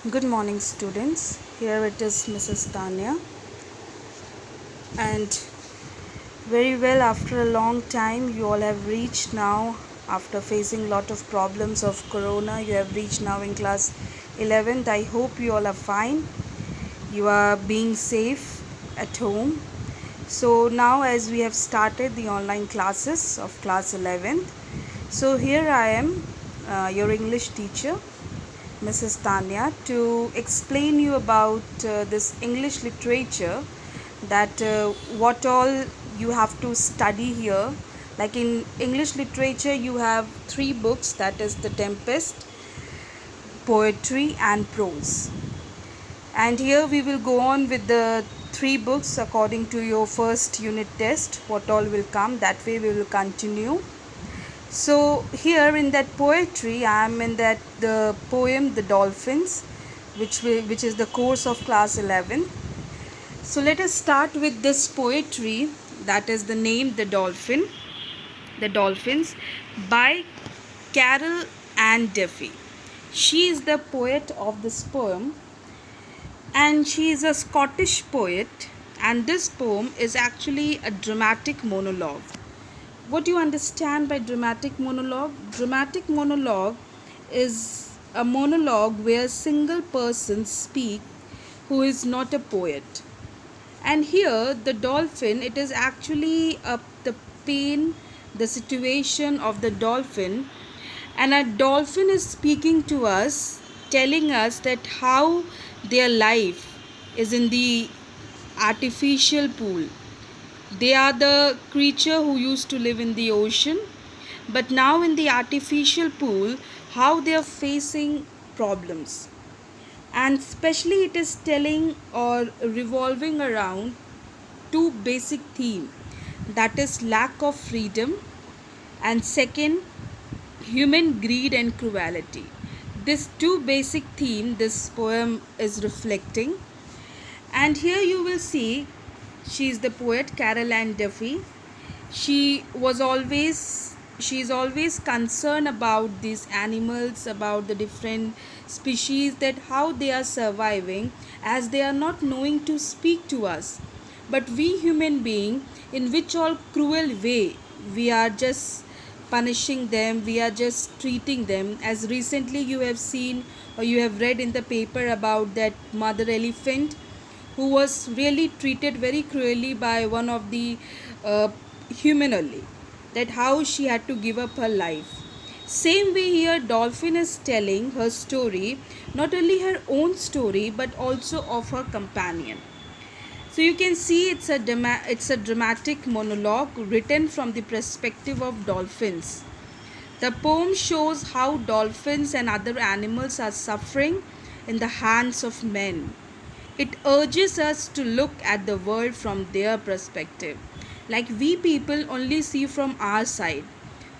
Good morning, students. Here it is Mrs. Tanya, and very well after a long time, you all have reached now. After facing lot of problems of Corona, you have reached now in class 11th. I hope you all are fine. You are being safe at home. So now, as we have started the online classes of class 11th, so here I am, your English teacher, Mrs. Tanya, to explain you about this English literature, that what all you have to study here. Like in English literature, you have three books, that is The Tempest, Poetry, and Prose. And here we will go on with the three books according to your first unit test, what all will come. That way we will continue. So here in that poetry, I am in that the poem The Dolphins, which is the course of class 11. So let us start with this poetry, that is the name The Dolphins, by Carol Ann Duffy. She is the poet of this poem, and she is a Scottish poet, and this poem is actually a dramatic monologue. What do you understand by dramatic monologue? Dramatic monologue is a monologue where a single person speaks who is not a poet. And here, the dolphin, it is actually the pain, the situation of the dolphin. And a dolphin is speaking to us, telling us that how their life is in the artificial pool. They are the creature who used to live in the ocean, but now in the artificial pool, how they are facing problems. And especially it is telling or revolving around two basic themes, that is lack of freedom, and second, human greed and cruelty. This two basic theme this poem is reflecting. And here you will see, she is the poet Carol Ann Duffy. She is always concerned about these animals, about the different species, that how they are surviving, as they are not knowing to speak to us. But we human being, in which all cruel way we are just punishing them, we are just treating them. As recently you have seen or you have read in the paper about that mother elephant who was really treated very cruelly by one of the uh, human only, that how she had to give up her life. Same way here, dolphin is telling her story, not only her own story but also of her companion. So you can see it's a dramatic monologue written from the perspective of dolphins. The poem shows how dolphins and other animals are suffering in the hands of men. It urges us to look at the world from their perspective. Like we people only see from our side.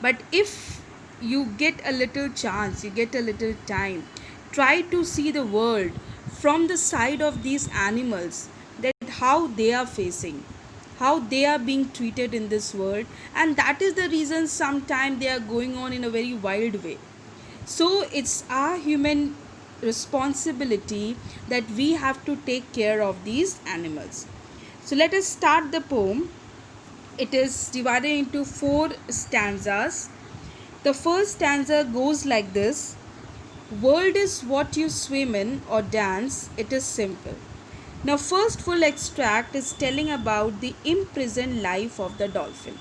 But if you get a little chance, you get a little time, try to see the world from the side of these animals, that how they are facing, how they are being treated in this world, and that is the reason sometimes they are going on in a very wild way. So it's our human responsibility that we have to take care of these animals. So let us start the poem. It is divided into four stanzas. The first stanza goes like this: world is what you swim in or dance, it is simple. Now, first full extract is telling about the imprisoned life of the dolphin.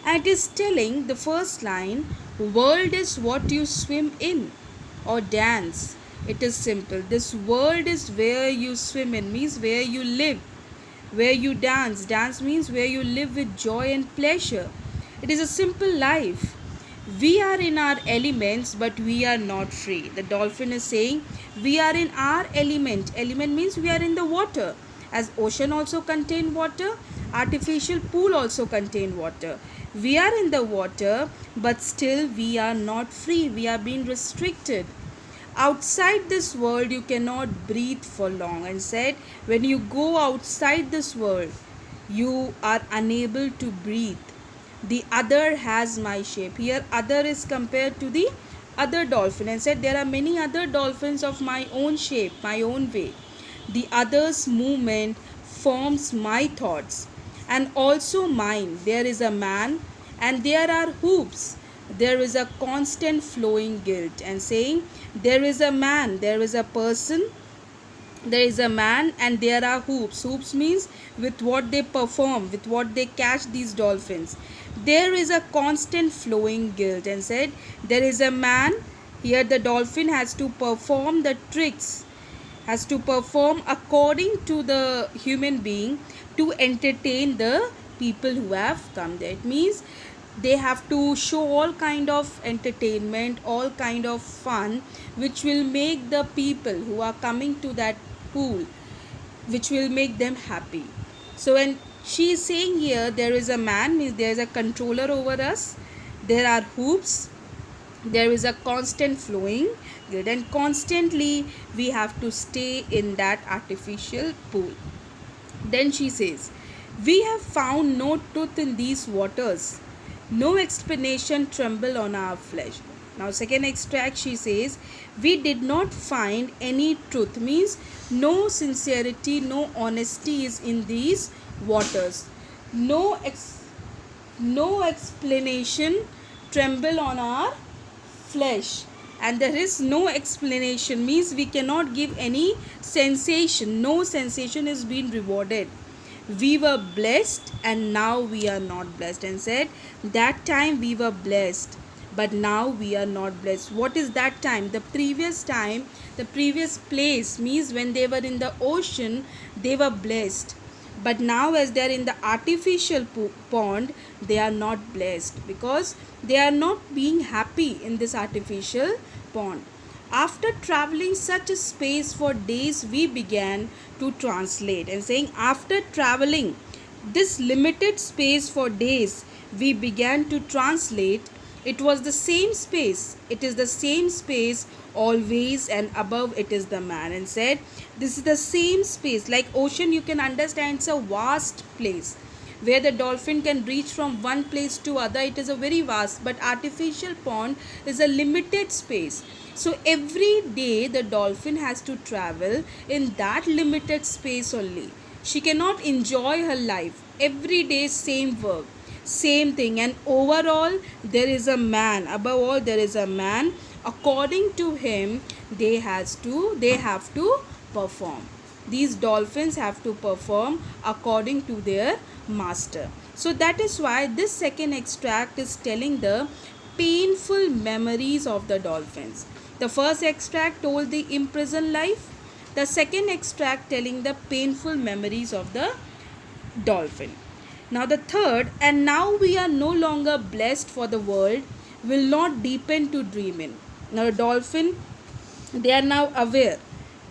And it is telling the first line, world is what you swim in or dance. It is simple. This world is where you swim in, means where you live, where you dance. Dance means where you live with joy and pleasure. It is a simple life. We are in our elements, but we are not free. The dolphin is saying we are in our element. Element means we are in the water. As ocean also contain water, artificial pool also contain water. We are in the water, but still we are not free. We are being restricted. Outside this world you cannot breathe for long, and said when you go outside this world you are unable to breathe. The other has my shape. Here other is compared to the other dolphin and said, there are many other dolphins of my own shape, my own way. The others' movement forms my thoughts and also mine. There is a man and there are hoops. There is a constant flowing guilt and saying, there is a man, there is a person, there is a man and there are hoops. Hoops means with what they perform, with what they catch these dolphins. There is a constant flowing guilt and said, there is a man. Here the dolphin has to perform the tricks, has to perform according to the human being to entertain the people who have come there. It means they have to show all kind of entertainment, all kind of fun, which will make the people who are coming to that pool, which will make them happy. So when she is saying here, there is a man, means there is a controller over us, there are hoops, there is a constant flowing grid, and constantly we have to stay in that artificial pool. Then she says, we have found no truth in these waters, no explanation tremble on our flesh. Now second extract she says, we did not find any truth, means no sincerity, no honesty is in these waters. No no explanation tremble on our flesh, and there is no explanation, means we cannot give any sensation, no sensation is being rewarded. We were blessed and now we are not blessed, and said, that time we were blessed but now we are not blessed. What is that time? The previous time, the previous place, means when they were in the ocean they were blessed, but now as they are in the artificial pond they are not blessed, because they are not being happy in this artificial pond. After traveling such a space for days, we began to translate, and saying, after traveling this limited space for days, we began to translate. It was the same space, it is the same space always, and above it is the man, and said, this is the same space. Like ocean, you can understand it's a vast place where the dolphin can reach from one place to other. It is a very vast, but artificial pond is a limited space. So every day the dolphin has to travel in that limited space only. She cannot enjoy her life. Every day same work, same thing, and overall there is a man. Above all there is a man. According to him, they have to perform. These dolphins have to perform according to their master. So that is why this second extract is telling the painful memories of the dolphins. The first extract told the imprisoned life, the second extract telling the painful memories of the dolphin. Now the third, and now we are no longer blessed, for the world will not deepen to dream in. Now the dolphin, they are now aware,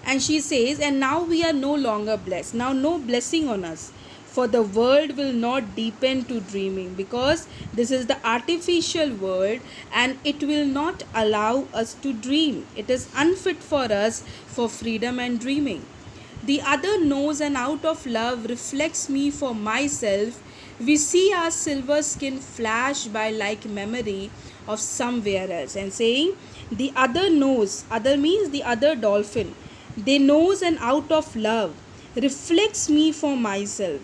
and she says, and now we are no longer blessed, now no blessing on us, for the world will not deepen to dreaming, because this is the artificial world and it will not allow us to dream. It is unfit for us for freedom and dreaming. The other knows, and out of love reflects me for myself. We see our silver skin flash by like memory of somewhere else, and saying, the other knows, other means the other dolphin, they knows, and out of love reflects me for myself,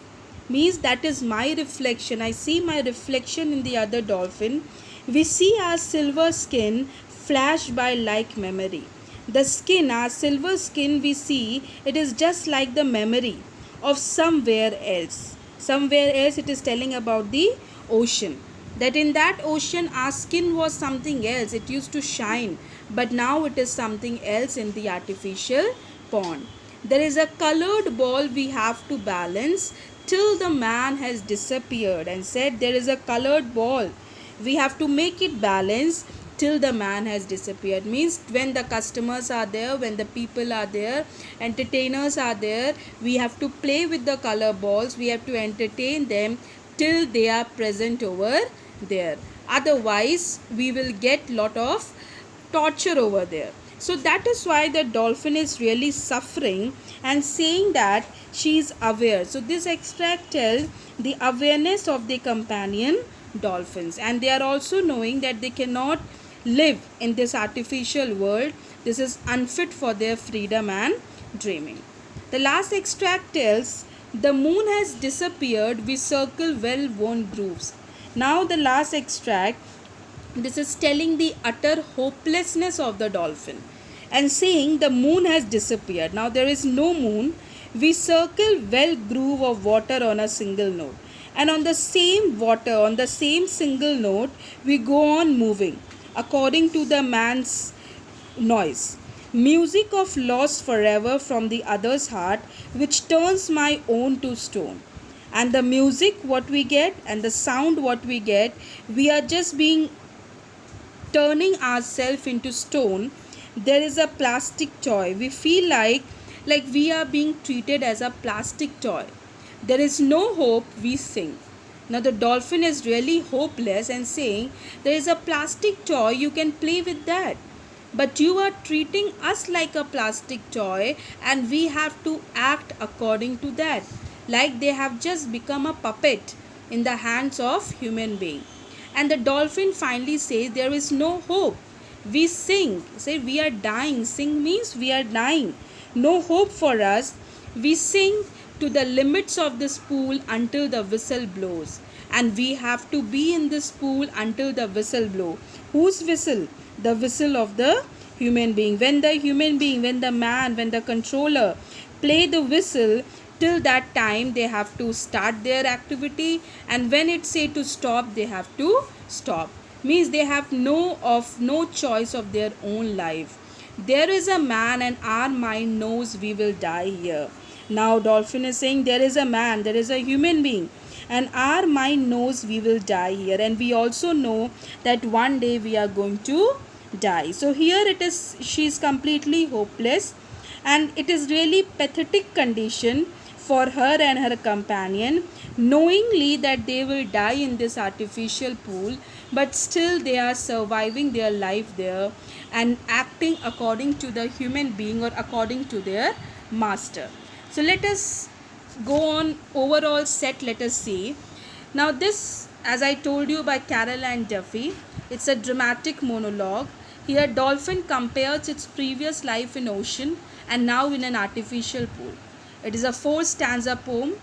means that is my reflection. I see my reflection in the other dolphin. We see our silver skin flash by like memory. The skin, our silver skin, we see it is just like the memory of somewhere else. Somewhere else, it is telling about the ocean, that in that ocean our skin was something else, it used to shine, but now it is something else in the artificial pond. There is a colored ball we have to balance till the man has disappeared, and said, there is a colored ball, we have to make it balance till the man has disappeared, means when the customers are there, when the people are there, entertainers are there, we have to play with the color balls, we have to entertain them till they are present over there. Otherwise we will get lot of torture over there. So that is why the dolphin is really suffering and saying that she is aware. So this extract tells the awareness of the companion dolphins, and they are also knowing that they cannot live in this artificial world. This is unfit for their freedom and dreaming. The last extract tells, the moon has disappeared, we circle well worn grooves. Now, the last extract, this is telling the utter hopelessness of the dolphin and saying the moon has disappeared. Now, there is no moon. We circle well groove of water on a single note. And on the same water, on the same single note, we go on moving according to the man's noise. Music of loss forever from the other's heart, which turns my own to stone. And the music, what we get, and the sound, what we get, we are just being turning ourselves into stone. There is a plastic toy. We feel like we are being treated as a plastic toy. There is no hope, we sing. Now the dolphin is really hopeless and saying, there is a plastic toy, you can play with that. But you are treating us like a plastic toy and we have to act according to that. Like they have just become a puppet in the hands of human being. And the dolphin finally says, there is no hope. We sing. Say we are dying. Sing means we are dying. No hope for us. We sing to the limits of this pool until the whistle blows. And we have to be in this pool until the whistle blow. Whose whistle? The whistle of the human being. When the man, when the controller play the whistle, till that time they have to start their activity, and when it say to stop, they have to stop. Means they have no choice of their own life. There is a man and our mind knows we will die here. Now dolphin is saying, there is a man, there is a human being, and our mind knows we will die here, and we also know that one day we are going to die. So here it is, she is completely hopeless, and it is really pathetic condition for her and her companion, knowingly that they will die in this artificial pool, but still they are surviving their life there and acting according to the human being or according to their master. So let us go on overall set. Let us see. Now this, as I told you, by Carol and Duffy, it's a dramatic monologue. Here dolphin compares its previous life in ocean and now in an artificial pool. It is a 4-stanza poem.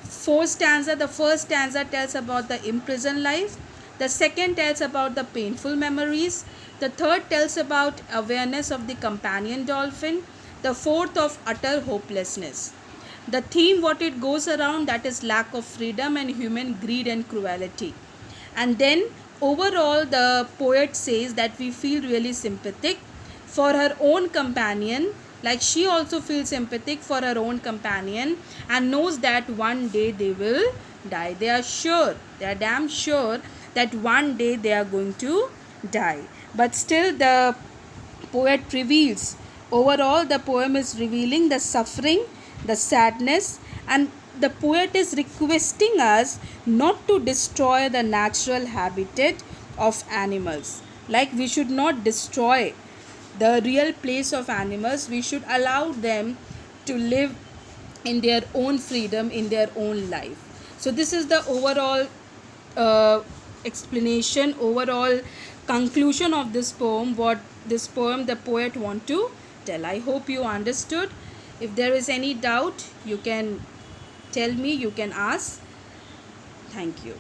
4 stanza. The first stanza tells about the imprisoned life. The second tells about the painful memories. The third tells about awareness of the companion dolphin. The fourth of utter hopelessness. The theme what it goes around, that is lack of freedom and human greed and cruelty. And then overall the poet says that we feel really sympathetic for her own companion, like she also feels sympathetic for her own companion and knows that one day they will die. They are sure, they are damn sure that one day they are going to die. But still the poet reveals, overall the poem is revealing the suffering, the sadness, and the poet is requesting us not to destroy the natural habitat of animals. Like we should not destroy the real place of animals. We should allow them to live in their own freedom, in their own life. So this is the overall explanation, overall conclusion of this poem, what this poem the poet want to tell. I hope you understood. If there is any doubt, you can tell me, you can ask. Thank you.